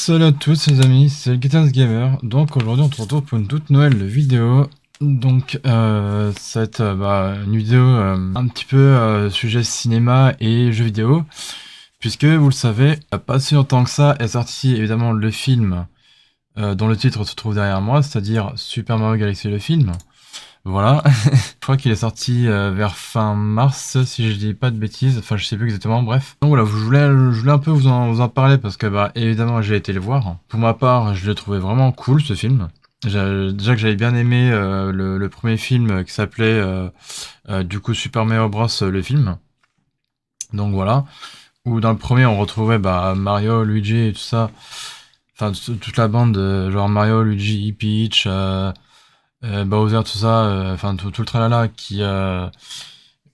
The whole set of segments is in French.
Salut à tous les amis, c'est le Guitars Gamer. Donc aujourd'hui on se retrouve pour une toute nouvelle vidéo. Donc ça va être une vidéo un petit peu sujet cinéma et jeux vidéo. Puisque vous le savez, pas si longtemps que ça est sorti évidemment le film dont le titre se trouve derrière moi, c'est-à-dire Super Mario Galaxy le film. Voilà, je crois qu'il est sorti vers fin mars, si je dis pas de bêtises, enfin je sais plus exactement, bref. Donc voilà, je voulais un peu vous en parler parce que évidemment j'ai été le voir. Pour ma part, je l'ai trouvé vraiment cool ce film. Déjà que j'avais bien aimé le premier film qui s'appelait du coup Super Mario Bros le film. Donc voilà, où dans le premier on retrouvait Mario, Luigi et tout ça, enfin toute la bande, genre Mario, Luigi, Peach, Bowser, tout ça, enfin tout le tralala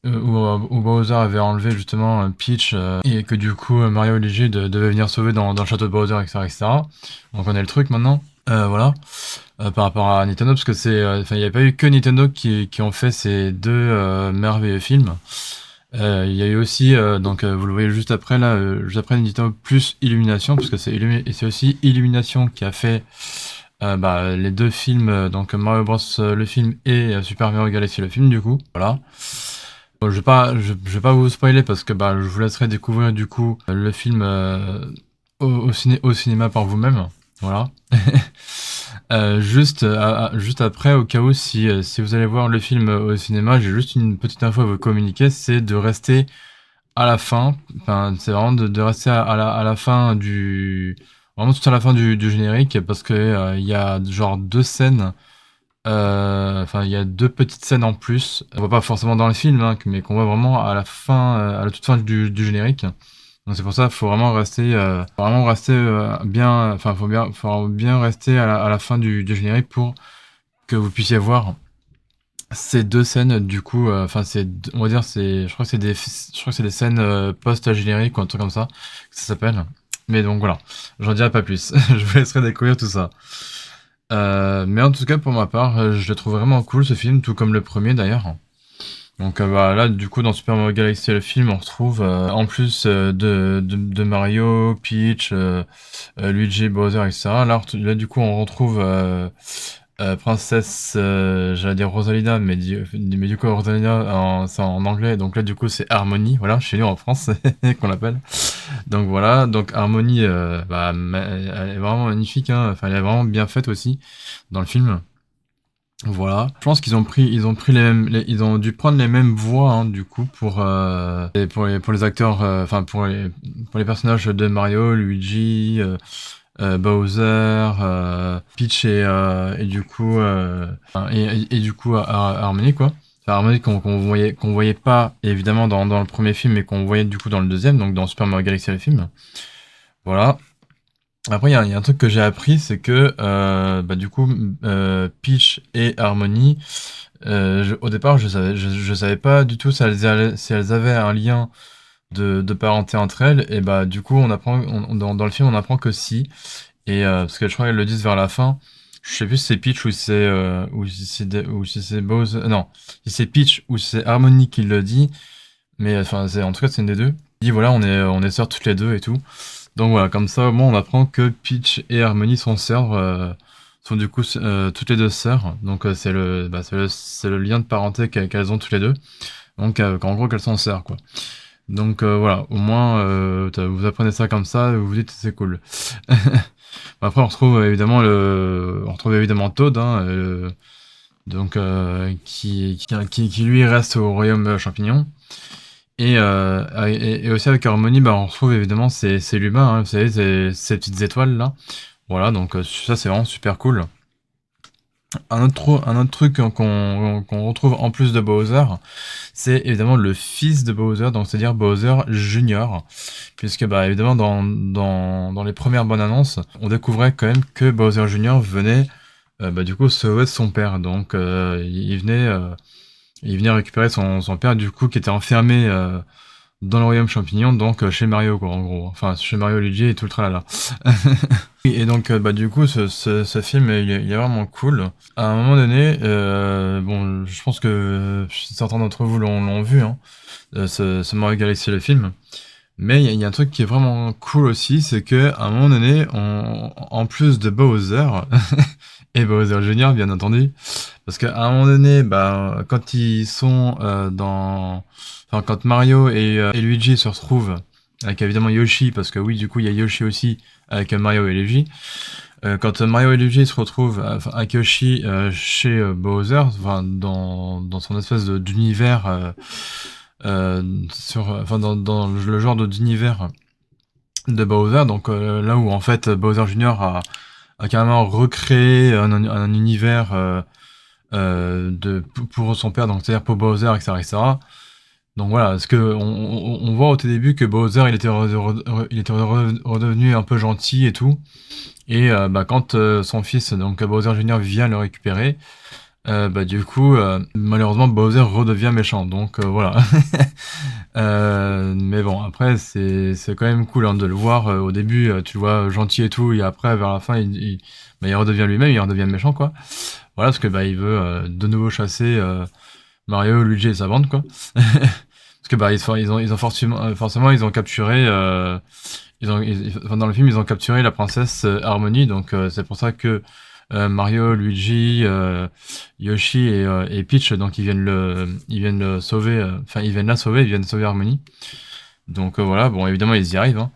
où Bowser avait enlevé justement Peach et que du coup Mario et Luigi devaient venir sauver dans le château de Bowser, etc., etc. On connaît le truc maintenant. Voilà. Par rapport à Nintendo, parce que il n'y a pas eu que Nintendo qui ont fait ces deux merveilleux films. Il y a eu aussi, vous le voyez juste après là, juste après Nintendo plus Illumination, parce que c'est aussi Illumination qui a fait les deux films, donc Mario Bros le film et Super Mario Galaxy le film du coup, voilà. Bon, je vais pas vous spoiler parce que je vous laisserai découvrir du coup le film au cinéma par vous-même, voilà. Juste après, au cas où si vous allez voir le film au cinéma, j'ai juste une petite info à vous communiquer, c'est de rester à la fin, enfin c'est vraiment de rester à la fin vraiment tout à la fin du générique parce que il y a genre deux scènes, enfin il y a deux petites scènes en plus, on voit pas forcément dans le film hein, mais qu'on voit vraiment à la fin, à la toute fin du générique. Donc c'est pour ça faut vraiment rester bien, enfin faut bien rester à la fin du générique pour que vous puissiez voir ces deux scènes du coup, enfin on va dire je crois que c'est des scènes post-génériques ou un truc comme ça que ça s'appelle. Mais donc voilà, j'en dirai pas plus. Je vous laisserai découvrir tout ça. Mais en tout cas pour ma part, je le trouve vraiment cool ce film, tout comme le premier d'ailleurs. Donc là du coup dans Super Mario Galaxy le film on retrouve en plus de Mario, Peach, Luigi, Bowser, etc. Là du coup on retrouve princesse, j'allais dire Rosalina, mais du coup Rosalina c'est en anglais, donc là du coup c'est Harmony, voilà, chez nous en France qu'on l'appelle. Donc voilà, donc Harmony, elle est vraiment magnifique, hein. Enfin elle est vraiment bien faite aussi dans le film. Voilà, je pense qu'ils ont pris ils ont dû prendre les mêmes voix hein, du coup pour les acteurs, enfin pour les personnages de Mario, Luigi, Bowser, Peach et du coup Harmony quoi. Enfin, Harmony qu'on voyait pas évidemment dans le premier film mais qu'on voyait du coup dans le deuxième, donc dans Super Mario Galaxy le film. Voilà. Après, il y a un truc que j'ai appris, c'est que du coup, Peach et Harmony, au départ, je savais pas du tout si elles avaient un lien de parenté entre elles, et du coup, dans le film, on apprend que si, et parce que je crois qu'elles le disent vers la fin. Je sais plus si c'est Peach ou si c'est Bowser, non, si c'est Peach ou si c'est Harmony qui le dit, mais enfin, en tout cas, c'est une des deux. Il dit voilà, on est sœurs toutes les deux et tout. Donc voilà, comme ça, au moins, on apprend que Peach et Harmony sont sœurs, sont du coup toutes les deux sœurs. Donc c'est le lien de parenté qu'elles ont toutes les deux. Donc en gros, qu'elles sont sœurs, quoi. Donc voilà, au moins, vous apprenez ça comme ça, vous vous dites c'est cool. Après, on retrouve évidemment Toad, hein, donc qui lui reste au royaume champignon. Et aussi avec Harmony, on retrouve évidemment c'est l'humain, hein, vous savez, ces petites étoiles là. Voilà, donc ça c'est vraiment super cool. Un autre truc qu'on retrouve en plus de Bowser, c'est évidemment le fils de Bowser, donc c'est-à-dire Bowser Junior, puisque évidemment dans les premières bonnes annonces, on découvrait quand même que Bowser Junior venait du coup sauver son père, donc il venait récupérer son père du coup qui était enfermé dans le royaume champignon, donc chez Mario quoi en gros, enfin chez Mario, Luigi et tout le tralala. Et donc du coup ce film il est vraiment cool. À un moment donné, bon je pense que certains d'entre vous l'ont vu, hein, ce Mario Galaxy le film. Mais il y a un truc qui est vraiment cool aussi, c'est que à un moment donné, en plus de Bowser et Bowser Junior, bien entendu, parce qu'à un moment donné, bah, quand ils sont enfin, quand Mario et Luigi se retrouvent avec évidemment Yoshi, parce que oui, du coup, il y a Yoshi aussi avec Mario et Luigi. Quand Mario et Luigi se retrouvent enfin, avec Yoshi chez Bowser, enfin, dans son espèce d'univers, enfin, dans le genre d'univers de Bowser, donc là où en fait Bowser Junior a carrément recréé un univers pour son père, donc c'est-à-dire pour Bowser, etc., etc. Donc voilà, parce que on voit au tout début que Bowser il était redevenu un peu gentil et tout, et bah, quand son fils, donc Bowser Junior, vient le récupérer, bah, du coup, malheureusement, Bowser redevient méchant. Donc voilà. Mais bon, après, c'est quand même cool hein, de le voir. Au début, tu le vois gentil et tout, et après, vers la fin, bah, il redevient lui-même, il redevient méchant, quoi. Voilà, parce que bah, il veut de nouveau chasser Mario, Luigi et sa bande, quoi. Parce que bah, ils ont forcément, ils ont capturé. Enfin, dans le film, ils ont capturé la princesse Harmony, donc c'est pour ça que Mario, Luigi, Yoshi et Peach, donc ils viennent le sauver, enfin ils viennent la sauver, ils viennent sauver Harmony. Donc voilà, bon évidemment ils y arrivent. Hein.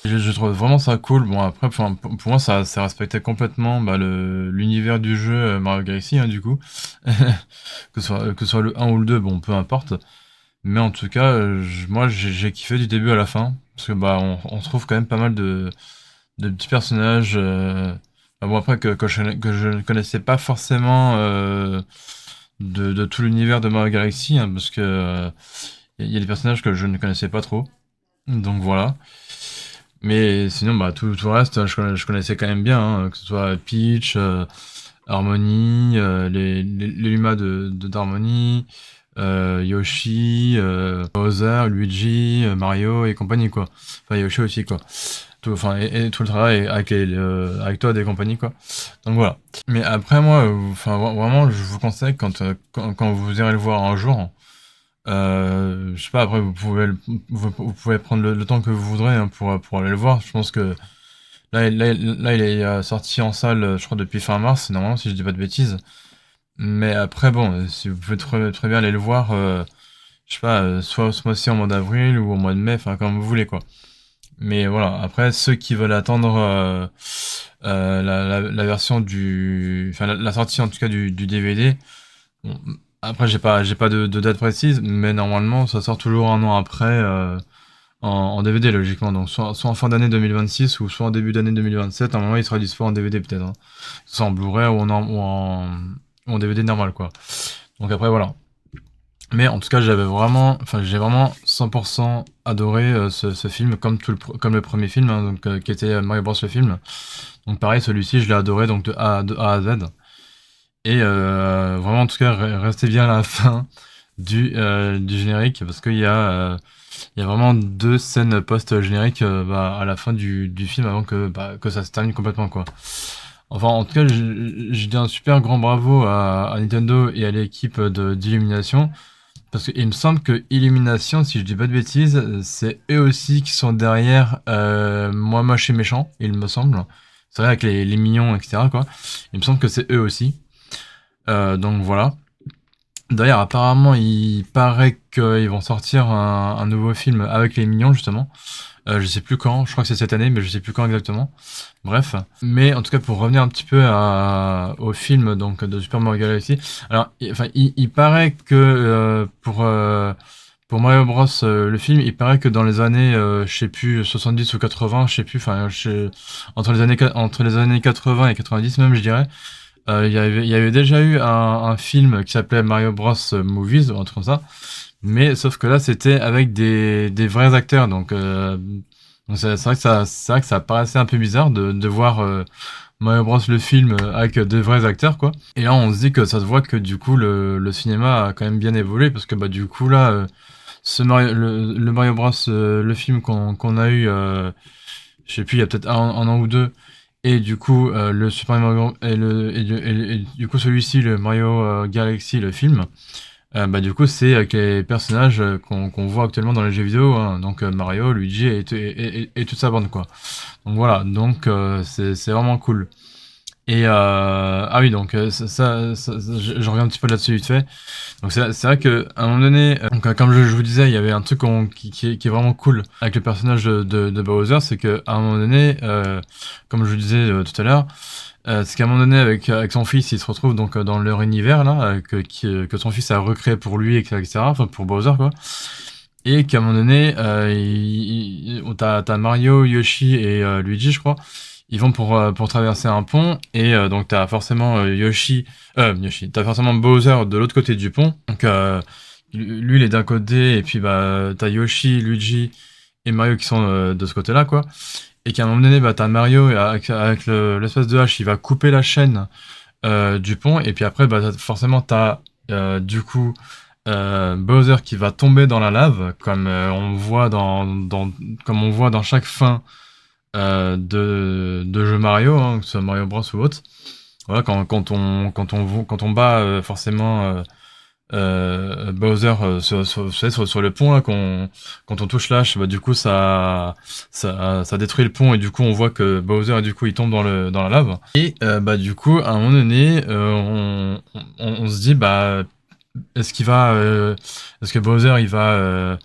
Je trouve vraiment ça cool. Bon après pour moi ça respectait complètement bah, l'univers du jeu Mario Galaxy hein, du coup. Que ce soit le un ou le 2 bon peu importe. Mais en tout cas, moi j'ai kiffé du début à la fin. Parce que bah on trouve quand même pas mal de petits personnages. Bon après que je ne connaissais pas forcément de tout l'univers de Mario Galaxy, hein, parce que il y a des personnages que je ne connaissais pas trop. Donc voilà. Mais sinon, bah, tout le reste, je connaissais quand même bien, hein, que ce soit Peach, Harmony, les Luma d'Harmony, Yoshi, Bowser, Luigi, Mario et compagnie, quoi. Enfin, Yoshi aussi, quoi. Enfin, et tout le travail avec, avec toi des compagnies, quoi. Donc voilà. Mais après, moi, enfin, vraiment, je vous conseille, quand vous irez le voir un jour, je sais pas, après, vous pouvez prendre le temps que vous voudrez hein, pour aller le voir. Je pense que là il est sorti en salle, je crois, depuis fin mars, normalement, si je dis pas de bêtises. Mais après, bon, si vous pouvez très bien aller le voir, je sais pas, soit ce mois-ci en mois d'avril ou au mois de mai, enfin, comme vous voulez, quoi. Mais voilà, après, ceux qui veulent attendre la version enfin, la sortie en tout cas du DVD, bon, après, j'ai pas de date précise, mais normalement, ça sort toujours un an après en DVD, logiquement. Donc, soit en fin d'année 2026 ou soit en début d'année 2027. Normalement, il sera dispo en DVD peut-être. Hein. Soit en Blu-ray ou en DVD normal, quoi. Donc après, voilà. Mais en tout cas, j'ai vraiment 100% adoré ce film, comme le premier film, hein, donc, qui était Mario Bros. Le film. Donc pareil, celui-ci, je l'ai adoré donc de A à Z. Et vraiment, en tout cas, restez bien à la fin du générique, parce il y a vraiment deux scènes post-génériques bah, à la fin du film avant que ça se termine complètement, quoi. Enfin, en tout cas, je dis un super grand bravo à Nintendo et à l'équipe d'Illumination. Parce qu'il me semble que Illumination, si je dis pas de bêtises, c'est eux aussi qui sont derrière Moi Moche et Méchant, il me semble. C'est vrai avec les mignons, etc. quoi. Il me semble que c'est eux aussi. Donc voilà. D'ailleurs, apparemment, il paraît qu'ils vont sortir un nouveau film avec les mignons, justement. Je sais plus quand, je crois que c'est cette année, mais je sais plus quand exactement. Bref. Mais en tout cas, pour revenir un petit peu au film donc, de Super Mario Galaxy, alors, enfin, il paraît que pour Mario Bros, le film, il paraît que dans les années, je sais plus, 70 ou 80, je sais plus, enfin, entre les années 80 et 90 même, je dirais, il y avait déjà eu un film qui s'appelait Mario Bros Movies, ou un truc comme ça. Mais sauf que là, c'était avec des vrais acteurs. Donc c'est vrai que c'est vrai que ça paraissait un peu bizarre de voir Mario Bros le film avec des vrais acteurs, quoi. Et là, on se dit que ça se voit que du coup, le cinéma a quand même bien évolué parce que bah du coup là, le Mario Bros, le film qu'on a eu, je sais plus, il y a peut-être un an ou deux. Et du coup, le Super Mario et du coup celui-ci, le Mario Galaxy, le film. bah, du coup, c'est avec les personnages qu'on voit actuellement dans les jeux vidéo, hein, donc Mario, Luigi et toute sa bande, quoi. Donc voilà, donc c'est vraiment cool. Et ah oui, donc je reviens un petit peu là-dessus vite fait. Donc c'est vrai que à un moment donné, donc comme je vous disais, il y avait un truc qui est vraiment cool avec le personnage de Bowser, c'est que à un moment donné, comme je vous disais tout à l'heure, c'est qu'à un moment donné avec son fils, il se retrouve donc dans leur univers là, que son fils a recréé pour lui, etc. Enfin pour Bowser quoi. Et qu'à un moment donné, t'as Mario, Yoshi et Luigi, je crois. Ils vont pour traverser un pont et donc t'as forcément Yoshi, t'as forcément Bowser de l'autre côté du pont. Donc lui il est d'un côté et puis bah t'as Yoshi, Luigi et Mario qui sont de ce côté-là quoi. Et qu'à un moment donné bah t'as Mario avec l'espèce de hache, il va couper la chaîne du pont et puis après bah forcément t'as du coup Bowser qui va tomber dans la lave comme on voit comme on voit dans chaque fin de jeux Mario, hein, que ce soit Mario Bros ou autre. Voilà, quand on bat forcément Bowser sur le pont là, quand on touche l'âche, bah du coup ça détruit le pont et du coup on voit que Bowser du coup il tombe dans la lave. Et bah du coup à un moment donné on se dit bah est-ce que Bowser il va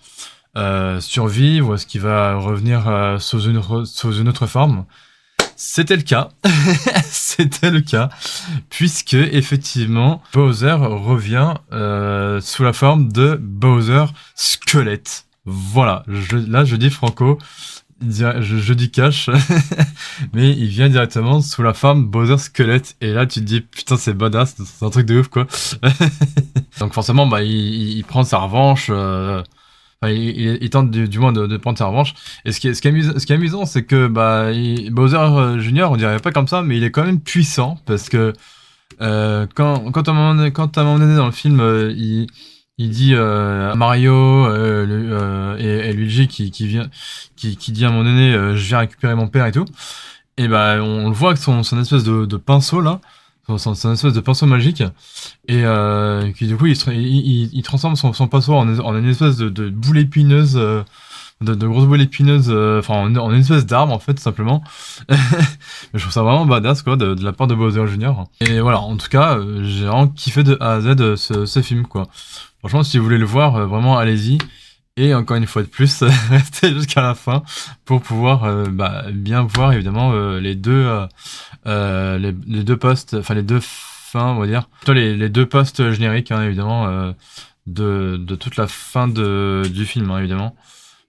survivre ou est-ce qu'il va revenir sous une autre forme? C'était le cas. C'était le cas. Puisque, effectivement, Bowser revient sous la forme de Bowser Squelette. Voilà. Là, je dis Franco. Je dis cash. Mais il vient directement sous la forme Bowser Squelette. Et là, tu te dis, putain, c'est badass. C'est un truc de ouf, quoi. Donc, forcément, bah, il prend sa revanche. Enfin, il tente du moins de prendre sa revanche. Et ce qui est amusant, c'est que bah, Bowser Junior, on dirait pas comme ça, mais il est quand même puissant parce que quand à un moment donné dans le film, il dit à Mario et Luigi qui dit à un moment donné, je viens récupérer mon père et tout. Et bah, on le voit avec son espèce de pinceau là. Son espèce de pinceau magique et qui du coup il transforme son pinceau en une espèce de boule épineuse de grosses boules épineuses enfin en une espèce d'arbre en fait tout simplement. Mais je trouve ça vraiment badass quoi de la part de Bowser Junior. Et voilà, en tout cas j'ai vraiment kiffé de A à Z ce film quoi. Franchement si vous voulez le voir vraiment allez-y. Et encore une fois de plus, restez jusqu'à la fin pour pouvoir bah, bien voir évidemment les deux postes, enfin les deux fins, on va dire. Plutôt les deux postes génériques, hein, évidemment, de toute la fin du film, hein, évidemment.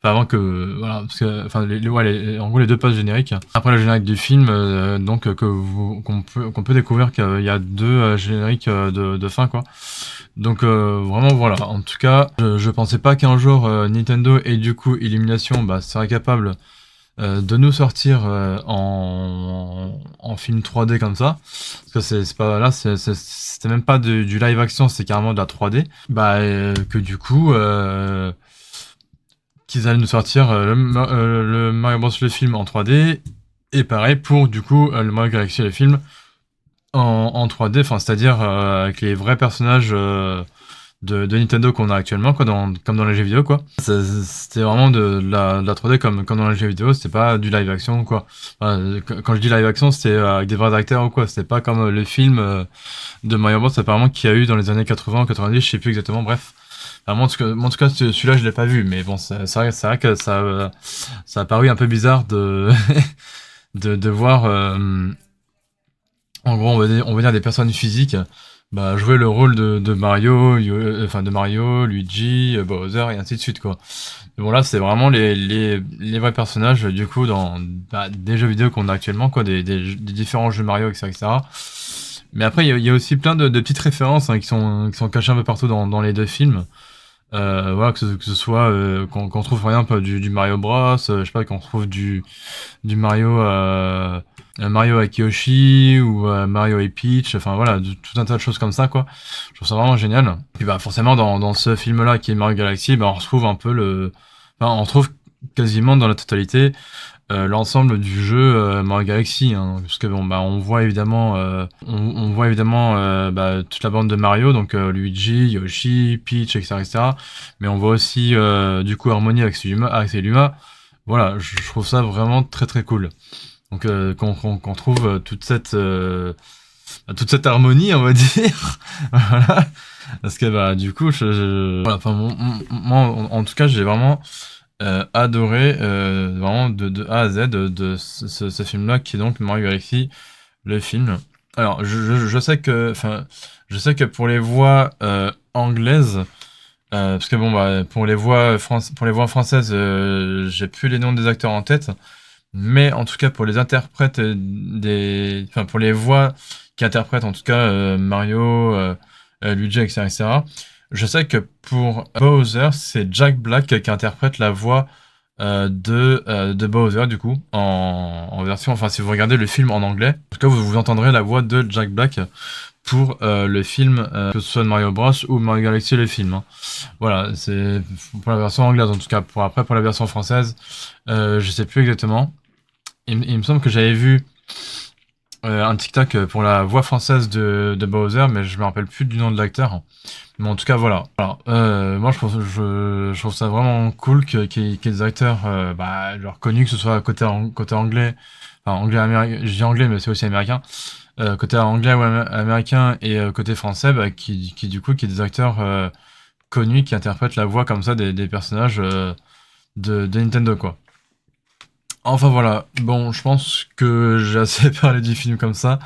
Enfin, avant que, voilà, parce que, enfin, en gros, les deux postes génériques. Après le générique du film, donc, qu'on peut découvrir qu'il y a deux génériques de fin, quoi. Donc, vraiment, voilà. En tout cas, je pensais pas qu'un jour, Nintendo et du coup, Illumination, bah, serait capable de nous sortir en film 3D comme ça, parce que c'est pas là, c'était même pas du live action, c'est carrément de la 3D. Bah que du coup qu'ils allaient nous sortir le Mario Bros le film en 3D et pareil pour du coup le Mario Galaxy le film en 3D, enfin c'est-à-dire avec les vrais personnages de Nintendo qu'on a actuellement, quoi, comme dans les jeux vidéo, quoi. C'était vraiment de la 3D comme dans les jeux vidéo, c'était pas du live action, quoi. Enfin, quand je dis live action, c'était avec des vrais acteurs ou quoi, c'était pas comme le film de Mario Bros, apparemment, qu'il y a eu dans les années 80 ou 90, je sais plus exactement, bref. Enfin, moi, en tout cas, celui-là, je l'ai pas vu, mais bon, c'est vrai que ça a paru un peu bizarre de voir, en gros, on va dire des personnes physiques bah, jouer le rôle de Mario, enfin de Mario, Luigi, Bowser et ainsi de suite quoi. Et bon là c'est vraiment les vrais personnages du coup dans bah, des jeux vidéo qu'on a actuellement quoi, des différents jeux Mario etc. etc. Mais après il y a aussi plein de petites références hein, qui sont cachées un peu partout dans les deux films. Voilà que ce soit qu'on trouve par exemple du Mario Bros, je sais pas qu'on trouve du Mario Mario avec Yoshi ou Mario et Peach, enfin voilà, tout un tas de choses comme ça quoi. Je trouve ça vraiment génial. Et bah forcément dans ce film là qui est Mario Galaxy, bah on retrouve un peu enfin on retrouve quasiment dans la totalité l'ensemble du jeu Mario Galaxy, hein, parce que bon, bah, on voit évidemment, toute la bande de Mario, donc Luigi, Yoshi, Peach, etc., etc. Mais on voit aussi du coup Harmony avec ses Luma. Voilà, je trouve ça vraiment très très cool. Donc qu'on trouve toute cette harmonie, on va dire. Voilà. Parce que bah du coup, voilà, enfin moi en tout cas, j'ai vraiment adoré vraiment de A à Z de ce film-là qui est donc Mario Galaxy, le film. Alors je sais que, enfin, je sais que pour les voix anglaises, parce que bon bah pour les voix françaises, j'ai plus les noms des acteurs en tête, mais en tout cas pour les interprètes enfin pour les voix qui interprètent en tout cas Mario, Luigi, etc., etc. Je sais que pour Bowser, c'est Jack Black qui interprète la voix de Bowser, du coup, en version, enfin, si vous regardez le film en anglais, en tout cas, vous entendrez la voix de Jack Black pour le film, que ce soit de Mario Bros ou Mario Galaxy, le film, hein. Voilà, c'est pour la version anglaise, en tout cas. Pour la version française, je sais plus exactement. Il me semble que j'avais vu un TikTok pour la voix française de Bowser, mais je me rappelle plus du nom de l'acteur. Mais en tout cas, voilà. Alors, moi, je trouve ça vraiment cool qu'il y ait des acteurs genre connus, que ce soit côté anglais, enfin anglais américain, je dis anglais, mais c'est aussi américain, côté anglais ou américain et côté français, bah, du coup, qui est des acteurs connus qui interprètent la voix comme ça des personnages de Nintendo, quoi. Enfin voilà, bon, je pense que j'ai assez parlé du film comme ça.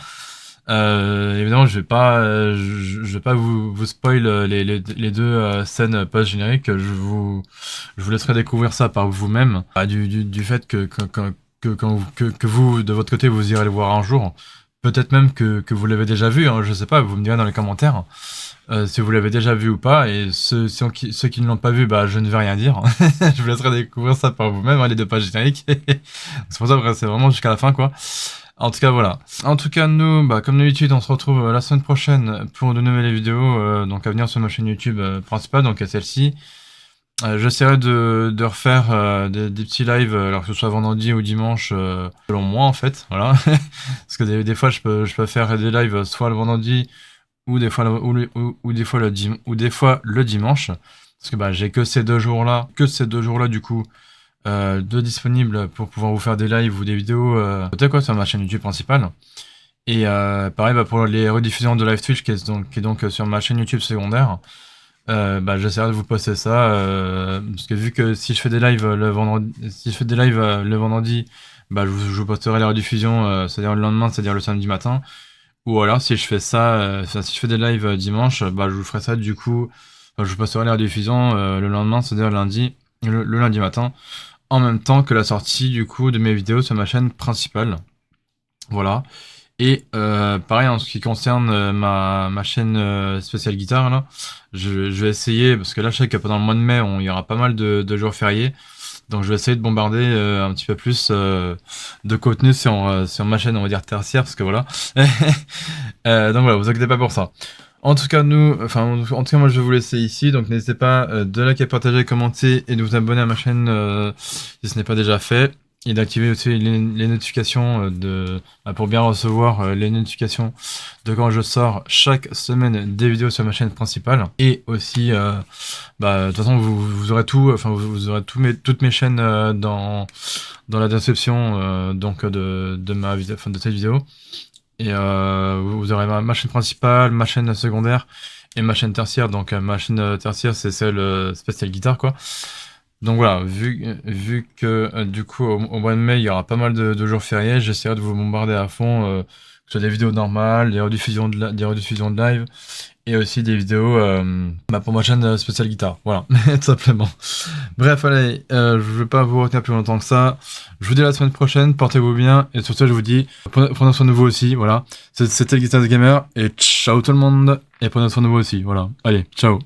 Évidemment, je vais pas vous spoil les deux scènes post-génériques. Je vous laisserai découvrir ça par vous-même. Du fait que vous, de votre côté, vous irez le voir un jour. Peut-être même que vous l'avez déjà vu, hein, je sais pas, vous me direz dans les commentaires si vous l'avez déjà vu ou pas. Et ceux qui ne l'ont pas vu, bah, je ne vais rien dire. Je vous laisserai découvrir ça par vous-même, hein, les deux pages génériques. C'est pour ça que c'est vraiment jusqu'à la fin, quoi. En tout cas, voilà. En tout cas, nous, bah, comme d'habitude, on se retrouve la semaine prochaine pour de nouvelles vidéos, donc à venir sur ma chaîne YouTube principale, donc à celle-ci. J'essaierai de refaire des petits lives, alors que ce soit vendredi ou dimanche, selon moi, en fait, voilà. Parce que des fois, je peux faire des lives soit le vendredi, ou des fois ou des fois le dimanche. Parce que bah, j'ai que ces deux jours-là, du coup, de disponibles pour pouvoir vous faire des lives ou des vidéos peut-être quoi sur ma chaîne YouTube principale. Et pareil bah, pour les rediffusions de live Twitch qui est donc sur ma chaîne YouTube secondaire, bah, j'essaierai de vous poster ça parce que vu que si je fais des lives le vendredi, bah, je vous posterai les rediffusions, c'est-à-dire le lendemain, c'est-à-dire le samedi matin. Ou alors si je fais ça, si je fais des lives dimanche, bah, je vous ferai ça du coup, je vous posterai les rediffusions le lendemain, c'est-à-dire le lundi matin, en même temps que la sortie du coup de mes vidéos sur ma chaîne principale. Voilà. Et pareil en ce qui concerne ma chaîne spéciale guitare là, je vais essayer, parce que là je sais que pendant le mois de mai il y aura pas mal de jours fériés, donc je vais essayer de bombarder un petit peu plus de contenu sur ma chaîne, on va dire tertiaire, parce que voilà. Donc voilà, vous inquiétez pas pour ça. En tout cas, en tout cas, moi je vais vous laisser ici, donc n'hésitez pas de liker, partager, commenter et de vous abonner à ma chaîne si ce n'est pas déjà fait. Et d'activer aussi les notifications pour bien recevoir les notifications de quand je sors chaque semaine des vidéos sur ma chaîne principale. Et aussi, de toute façon, vous aurez tout, enfin vous aurez toutes mes chaînes dans la description donc de cette vidéo. Et vous aurez ma chaîne principale, ma chaîne secondaire et ma chaîne tertiaire. Donc ma chaîne tertiaire, c'est celle spéciale guitare, quoi. Donc voilà, vu que du coup au mois de mai il y aura pas mal de jours fériés, j'essaierai de vous bombarder à fond, que ce soit des vidéos normales, des rediffusions de live, et aussi des vidéos pour ma chaîne spéciale guitare, voilà, tout simplement. Bref, allez, je vais pas vous retenir plus longtemps que ça. Je vous dis à la semaine prochaine, portez-vous bien, et sur ce je vous dis, prenez soin de vous aussi, voilà. C'était le Guitar Gamer, et ciao tout le monde, et prenez soin de vous aussi, voilà. Allez, ciao.